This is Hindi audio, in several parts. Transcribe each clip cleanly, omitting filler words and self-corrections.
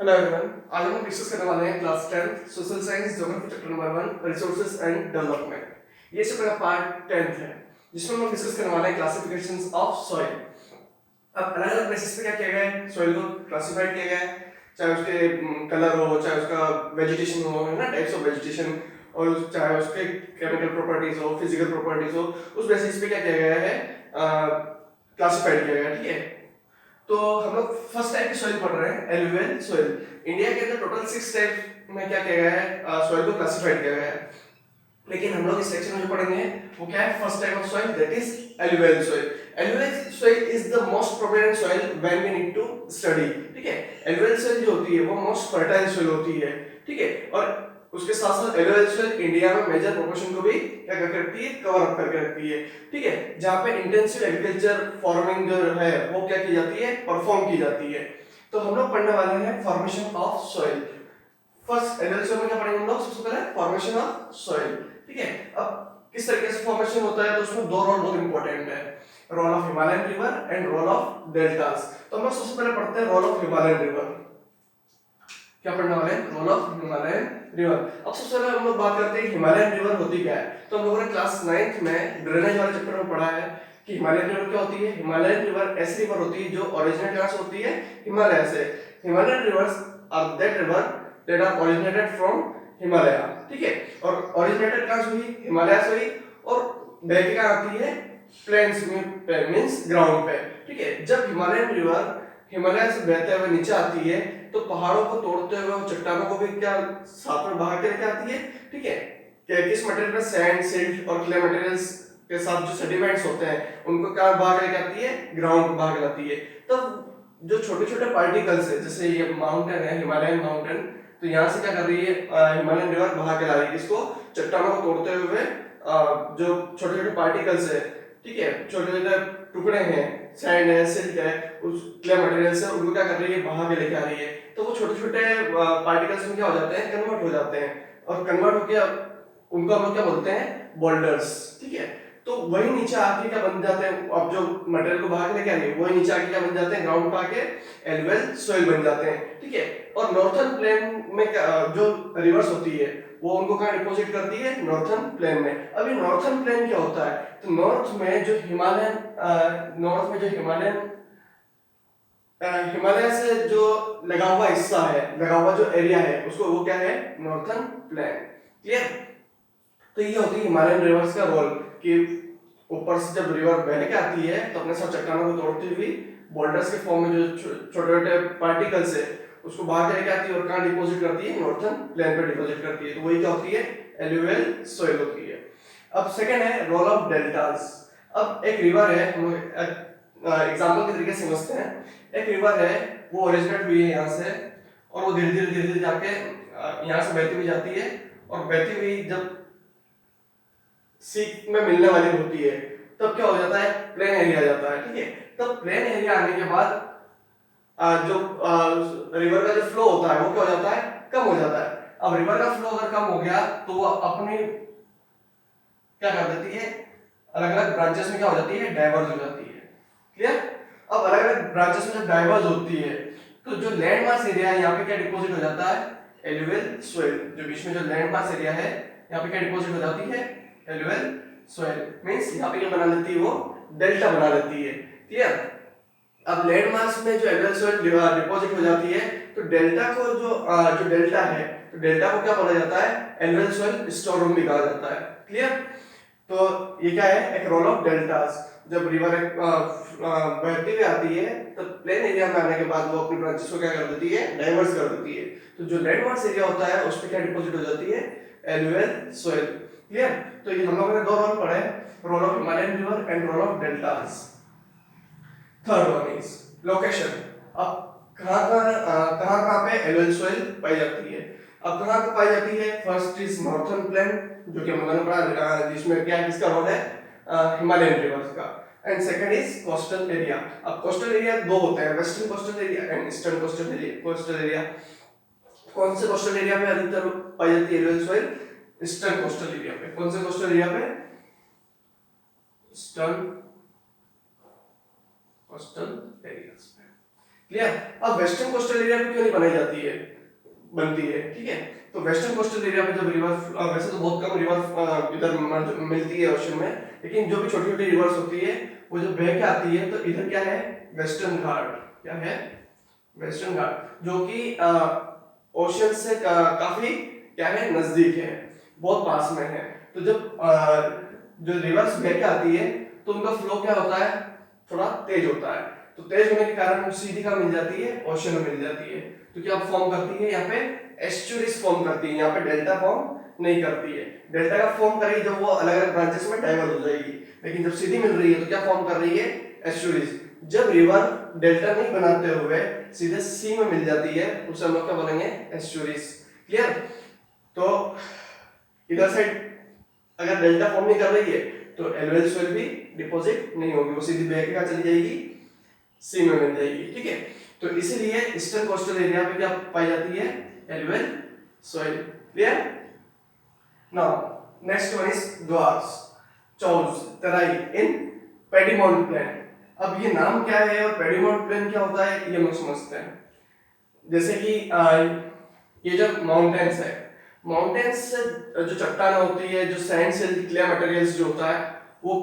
हेलो एवरीवन, आज हम डिस्कस करने वाले हैं class 10 social science geography chapter number 1 resources and development. ये चैप्टर का पार्ट 10 है जिसमें हम डिस्कस करने वाले हैं क्लासिफिकेशंस ऑफ सॉइल। अब अलग अलग बेसिस पे क्या किया गया है, सॉइल को क्लासिफाइड किया गया है, चाहे उसके कलर हो, चाहे उसका वेजिटेशन हो, है ना, टाइप्स ऑफ वेजिटेशन, और चाहे उसके केमिकल प्रॉपर्टीज हो, फिजिकल प्रॉपर्टीज हो, उस बेसिस पे क्या किया गया है, क्लासिफाइड किया गया है। ठीक है, तो हम लोग फर्स्ट टाइप की सॉइल पढ़ रहे हैं, एलुवियल सॉइल। इंडिया के अंदर टोटल 6 टाइप में क्या किया गया है, सॉइल को क्लासिफाइड किया गया है। लेकिन हम लोग इस सेक्शन में जो पढ़ेंगे वो क्या है, first type of soil, that is alluvial soil. Alluvial soil is the most prominent soil when we need to study. ठीक है, एलुवियल सॉइल जो होती है वो मोस्ट फर्टाइल सॉइल होती है। ठीक है, और उसके साथ साथ एलुवियल सॉइल इंडिया में मेजर प्रोपोर्शन को भी क्या करती है, कवर अप करके रखती है। ठीक है, जहां पे इंटेंसिव एग्रीकल्चर फार्मिंग जो है वो क्या की जाती है, परफॉर्म की जाती है। तो हम लोग पढ़ने वाले हैं formation of soil. First alluvial soil में क्या पढ़ेंगे हम लोग, सबसे पहले फॉर्मेशन ऑफ सॉइल। ठीक है, अब किस तरीके से फॉर्मेशन होता है, तो उसमें दो रोल बहुत इंपॉर्टेंट है, role of Himalayan river and role of deltas. तो हम लोग सबसे पहले पढ़ते हैं रोल ऑफ हिमालयन रिवर। क्या पढ़ने वाले हैं, रोल ऑफ हिमालयन रिवर। अब सबसे पहले हम लोग बात करते हैं हिमालयन रिवर होती क्या है। तो हम लोगों ने क्लास 9th में ड्रेनेज वाले चैप्टर में पढ़ा है कि हिमालयन रिवर क्या होती है। हिमालयन रिवर ऐसी रिवर होती है जो ओरिजिनेट कहां से होती है, हिमालय से। Himalayan rivers are that river that are originated from Himalaya. ठीक है, और ओरिजिनेटेड कहां से हुई, हिमालय से हुई, और बह कहां आती है, प्लेन्स में, मींस ग्राउंड पे। ठीक है, जब हिमालयन रिवर हिमालय से बहते हुए नीचे आती है तो पहाड़ों को तोड़ते हुए वो चट्टानों को भी क्या साथ में बहा के लेके आती है। ठीक है, कि किस मटेरियल में, सैंड, सिल्ट और क्ले मटेरियल्स के साथ जो सेडिमेंट्स होते हैं उनको क्या बहा के लेके आती है, ग्राउंड पे बहा के लाती है। तब जो छोटे छोटे पार्टिकल्स है, जैसे ये माउंटेन है, हिमालयन माउंटेन, तो यहाँ से क्या कर रही है, हिमालयन रिवर बहा के ला रही है इसको, चट्टानों को तोड़ते हुए जो छोटे छोटे पार्टिकल्स है, ठीक है, छोटे छोटे टुकड़े हैं, सैंड है, सिल्ट है, उस क्ले मटेरियल से उनको क्या कर रही है, बहा के लेके आ रही है। तो वो छोटे छोटे पार्टिकल्स में क्या हो जाते हैं, कन्वर्ट हो जाते हैं, और कन्वर्ट होकर उनको हम लोग क्या बोलते हैं, बोल्डर्स। ठीक है, तो वही नीचे आके क्या बन जाते हैं, अब जो मटेरियल को बहा के लेके आ रही है वही नीचे आके क्या बन जाते हैं, ग्राउंड पे आके एलुवियल सॉइल बन जाते हैं। ठीक है, और नॉर्थर्न प्लेन में जो रिवर्स होती है वो उनको कहाँ डिपॉजिट करती है, नॉर्थर्न प्लेन में। अभी नॉर्थर्न प्लेन क्या होता है, तो नॉर्थ में जो हिमालयन हिमालय से जो लगा हुआ हिस्सा है, लगा हुआ जो एरिया है, उसको वो क्या है, नॉर्थर्न प्लेन। क्लियर। तो ये होती है हिमालयन रिवर्स का रोल कि ऊपर से जब रिवर बह के आती है तो अपने साथ चट्टानों को तोड़ती हुई बोल्डर्स के फॉर्म में जो छोटे छोटे पार्टिकल्स है उसको बाहर लेके आती है और कहाँ डिपॉजिट करती है, नॉर्थर्न प्लेन पे डिपॉजिट करती है। तो वही क्या होती है, एलुवियल सॉइल होती है। अब सेकंड है रोल ऑफ डेल्टास। अब एक रिवर है, हम एग्जांपल के तरीके से समझते हैं। एक रिवर है, वो ओरिजिनेट हुई है यहाँ से, और वो धीरे धीरे धीरे धीरे जाके यहाँ से बहती हुई जाती है, और बहती हुई जब सी में मिलने वाली होती है तब क्या हो जाता है, प्लेन एरिया आ जाता है। ठीक है, तब प्लेन एरिया आने के बाद जो रिवर का जो फ्लो होता है वो क्या हो जाता है, कम हो जाता है। अब रिवर का फ्लो अगर कम हो गया तो वो अपनी क्या कर देती है, अलग अलग ब्रांचेस में क्या हो जाती है, डाइवर्ज हो जाती है। क्लियर। अब अलग अलग ब्रांचेस में जब डाइवर्ज होती है तो जो लैंड मास एरिया है यहाँ पे क्या डिपॉजिट हो जाता है, एलुवियल सॉइल। जो बीच में जो लैंड मास एरिया है यहाँ पे क्या डिपॉजिट हो जाती है, एलुवियल सॉइल। मींस यहाँ पे क्या बना लेती है, वो डेल्टा बना लेती है। क्लियर। अब लैंड मास में जो एलुवियल सॉइल डिपॉजिट हो जाती है तो डेल्टा को जो डेल्टा है, तो डेल्टा को क्या बोला जाता है, एलुवियल सॉइल स्टोर रूम भी कहा जाता है। क्लियर। तो ये क्या है, एक रोल ऑफ डेल्टास। जब रिवर बहती हुई आती है तो प्लेन एरिया में आने के बाद वो अपनी ब्रांचेस को क्या कर देती है, डाइवर्स कर देती है। तो जो लैंडमास एरिया होता है उस पर क्या डिपॉजिट हो जाती है, एलुवियल सॉइल। क्लियर। तो ये हम लोगों ने दो रोल पढ़े, role of Himalayan river and role of deltas. Third one is location. अब कहाँ पे एलुवियल सॉइल पाई जाती है। अब कहाँ पे पाई जाती है, फर्स्ट इज नॉर्थर्न प्लेन, जो कि हम लोगों ने पढ़ा, जिसमें क्या किसका रोल है, हिमालयन रिवर्स का। And second is coastal area. अब कोस्टल एरिया दो होते हैं, western coastal area and eastern coastal area. कौन से कोस्टल एरिया में अधिकतर पाई जाती है alluvial soil, eastern coastal area पे। कौन से कोस्टल एरिया पे, ईस्टर्न कोस्टल एरियाज पे। क्लियर। अब वेस्टर्न कोस्टल एरिया में क्यों नहीं बनाई जाती है, बनती है, ठीक है। तो वेस्टर्न कोस्टल एरिया में जब रिवर, वैसे तो बहुत कम रिवर इधर मिलती है ओशन में, लेकिन जो भी छोटी छोटी रिवर्स होती है वो जब बह के आती है तो इधर क्या है, वेस्टर्न घाट, क्या है, वेस्टर्न घाट, जो कि ओशन से काफी क्या है, नजदीक है, बहुत पास में है। तो जब जो रिवर्स बह के आती है तो उनका फ्लो क्या होता है, थोड़ा तेज होता है। तो तेज होने के कारण वो सीधी का मिल जाती है, ओशन में मिल जाती है। तो क्या फॉर्म करती है यहाँ पे, एस्चुरीज फॉर्म करती है, यहाँ पे डेल्टा फॉर्म नहीं करती है। डेल्टा का फॉर्म करेगी जब वो अलग अलग ब्रांचेस में डाइवर्ज हो जाएगी, लेकिन जब सीधी मिल रही है तो क्या फॉर्म कर रही है, एस्चुरीज। जब रिवर डेल्टा नहीं बनाते हुए सीधे सी में मिल जाती है उसे हम लोग क्या बोलेंगे, एस्चुरीज। क्लियर। तो इधर साइड अगर डेल्टा फॉर्म नहीं कर रही है तो एलुवियल सॉइल भी डिपॉजिट नहीं होगी, वो सीधी बह के कहां चली जाएगी, सी में मिल जाएगी, ठीक है। तो इसीलिए ईस्टर्न कोस्टल एरिया पे क्या पाई जाती है, alluvial soil. Clear. Now next one is Duars, चौल्स, तराई इन पेडीमोंट प्लेन। अब ये नाम क्या है और पेडीमोंट प्लेन क्या होता है ये हम लोग समझते हैं। जैसे कि ये जो माउंटेन्स है, माउंटेन्स से जो चट्टान होती है, जो सैंड से क्ले मटेरियल्स जो होता है वो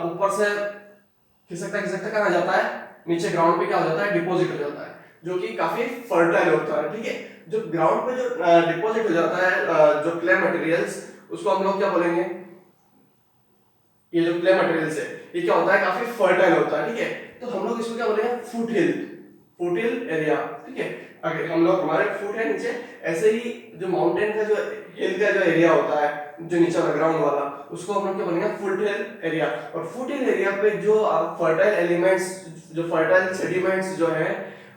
ऊपर से खिसकता खिसकता कहाँ जाता है, नीचे ग्राउंड पे क्या हो जाता है, डिपॉजिट हो जाता है, जो कि काफी फर्टाइल होता है, ठीक है। जो ग्राउंड पे जो डिपॉजिट हो जाता है जो क्ले मटेरियल्स, उसको हम लोग क्या बोलेंगे, ये जो क्ले मटेरियल्स है ये क्या होता है, काफी फर्टाइल होता है, ठीक है। तो हम लोग इसको क्या बोलेंगे, फुट हिल, फुट हिल एरिया, ठीक है। अगर हम लोग हमारे फुट है नीचे, ऐसे ही जो माउंटेन का जो हिल का जो एरिया होता है, जो नीचे वाला ग्राउंड वाला, उसको हम लोग क्या बोलेंगे, फुट हिल एरिया। और फुट हिल एरिया पे जो फर्टाइल एलिमेंट्स, जो फर्टाइल सेडिमेंट्स जो है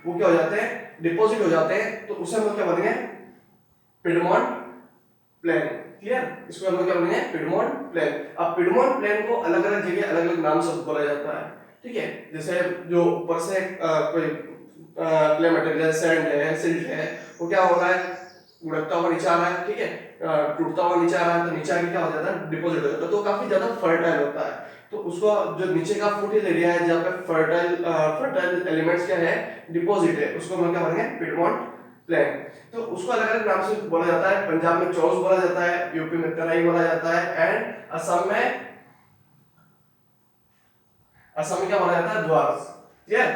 वो क्या हो जाते हैं, डिपॉजिट हो जाते हैं, तो उसे हम लोग क्या बोलेंगे, पिडमोंट प्लेन। क्लियर। इसको हम लोग क्या बोलेंगे, पिडमोंट प्लेन। अब पिडमोंट प्लेन को अलग अलग जगह अलग अलग नाम से बोला जाता है, ठीक है। जैसे जो ऊपर से कोई क्ले मटेरियल सैंड है, सिल्ट है, वो क्या हो रहा है, उड़ता हुआ नीचे आ रहा है, ठीक है, टूटता हुआ नीचे आ रहा है, तो नीचे आके क्या हो जाता है, डिपॉजिट हो जाता है, तो काफी ज्यादा फर्टाइल होता है। तो उसको जो नीचे का फुट हिल एरिया है जहाँ पे फर्टाइल एलिमेंट्स क्या है, डिपॉजिट है, उसको हम क्या बोलेंगे, पिडमोंट प्लेन। तो उसको अलग अलग नाम से बोला जाता है। पंजाब में चौस बोला जाता है, यूपी में तराई बोला जाता है, एंड असम में क्या बोला जाता है, द्वार्स। क्लियर।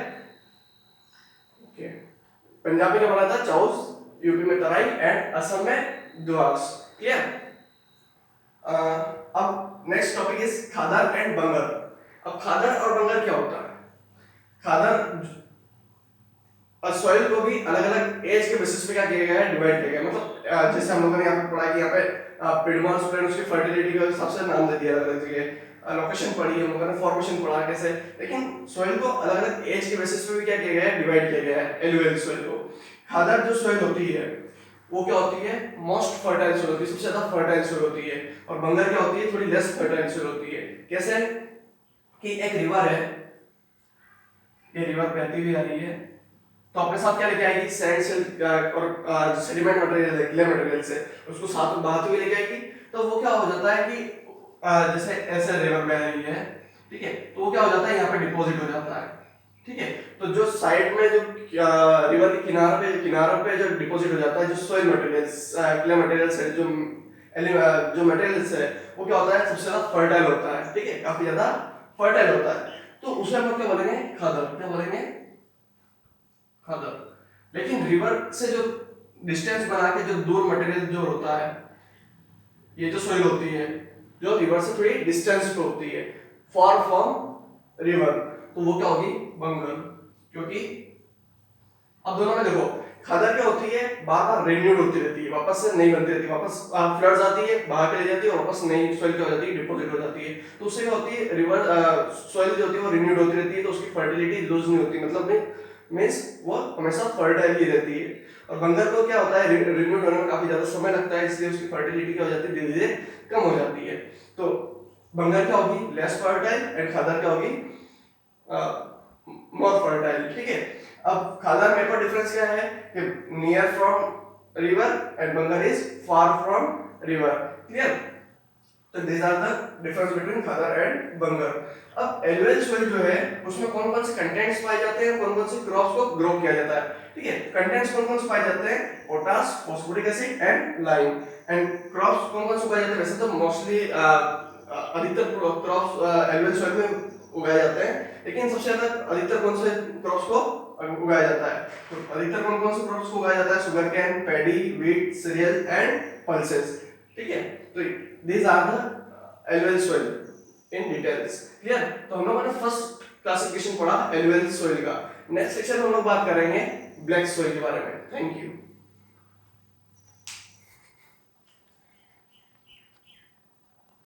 ओके। पंजाब में क्या बोला जाता है, चौस, यूपी में तराई, एंड असम में द्वार्स। क्लियर। अब next topic is khadar and bangar. अब खादर और बंगर क्या होता है, खादर सॉइल को भी अलग अलग एज के बेसिस पे क्या किया गया है, डिवाइड किया गया है। मतलब जैसे हम लोगों ने यहाँ पे पढ़ा कि यहाँ पे पिडमोंट प्लेन उसकी फर्टिलिटी का हिसाब से नाम दे दिया अलग अलग जगह, लोकेशन पढ़ी है हम लोगों ने, फॉर्मेशन पढ़ा कैसे, लेकिन सॉइल को अलग अलग एज के बेसिस पे भी क्या किया गया है, डिवाइड किया गया है एलुवियल सॉइल को। खादर जो सॉइल होती है वो क्या होती है, मोस्ट फर्टाइल सॉइल होती है, सबसे ज्यादा फर्टाइल सॉइल होती है। और बंगर क्या होती है, थोड़ी लेस फर्टाइल सॉइल होती है। कैसे कि एक रिवर है, ये रिवर बहती हुई आ रही है, तो अपने साथ क्या लेके आएगी, सैंड से और सेडिमेंट मटेरियल है, क्ले मटेरियल से, उसको साथ में बहाते हुए लेके आएगी। तो वो क्या हो जाता है कि जैसे ऐसे रिवर बह रही है, ठीक है, तो वो क्या हो जाता है, यहाँ पे डिपॉजिट हो जाता है, ठीक है। तो जो साइड में जो रिवर के किनारों पे जो डिपॉजिट हो जाता है, जो सॉइल मटेरियल्स, क्ले मटेरियल्स है, जो मटेरियल्स है, वो क्या होता है, सबसे ज्यादा फर्टाइल होता है, ठीक है, काफी ज्यादा फर्टाइल होता है। तो उसे हम लोग क्या बोलेंगे, खादर, क्या बोलेंगे, खादर। लेकिन रिवर से जो डिस्टेंस बना के जो दूर मटेरियल जो होता है, ये जो सोइल होती है जो रिवर से थोड़ी डिस्टेंस पे होती है, फॉर फ्रॉम रिवर, तो वो क्या होगी, बंगर। क्योंकि अब दोनों में देखो, खादर क्या होती है, बार बार रिन्यूड होती रहती है, वापस से नहीं बनती रहती, वापस फ्लड्स आती है, बहा के ले जाती है, वापस नई सोइल क्या हो जाती है, डिपॉजिट हो जाती है। तो उससे क्या होती है, रिवर सोइल जो होती है वो रिन्यूड होती रहती है, तो उसकी फर्टिलिटी लूज नहीं होती, मतलब मींस वो हमेशा फर्टाइल ही रहती है। और बंगर को क्या होता है, रिन्यूड होने में काफी ज्यादा समय लगता है, इसलिए उसकी फर्टिलिटी क्या हो जाती है, धीरे धीरे कम हो जाती है। तो बंगर क्या होगी, लेस फर्टाइल, एंड खादर क्या होगी, मोर फर्टाइल, ठीक है। अब खादर में पर डिफरेंस क्या है कि near from river and bangar is far from river. Clear. तो these are the difference between khadar and bangar. अब एलुवियल सॉइल जो है उसमें कौन कौन से कंटेंट्स पाए जाते हैं, कौन कौन से क्रॉप्स को ग्रो किया जाता है, ठीक है। कंटेंट्स कौन कौन से पाए जाते हैं, potash, phosphoric acid and lime. And crops कौन कौन से पाए जाते हैं, वैसे तो मोस्टली अधिकतर क्रॉप्स एलुवियल सॉइल में उगाए जाते हैं, लेकिन सबसे ज्यादा अधिकतर कौन से क्रॉप्स को उगाया जाता है, तो अधिकतर कौन कौन से क्रॉप्स को उगाया जाता है, sugar cane, paddy, wheat, serial and pulses, ठीक है। तो these are the alluvial soil in details, clear। तो हम लोगों ने फर्स्ट क्लासिफिकेशन पढ़ा alluvial soil का। नेक्स्ट सेक्शन में हम लोग बात करेंगे ब्लैक सोइल के बारे में। Thank you.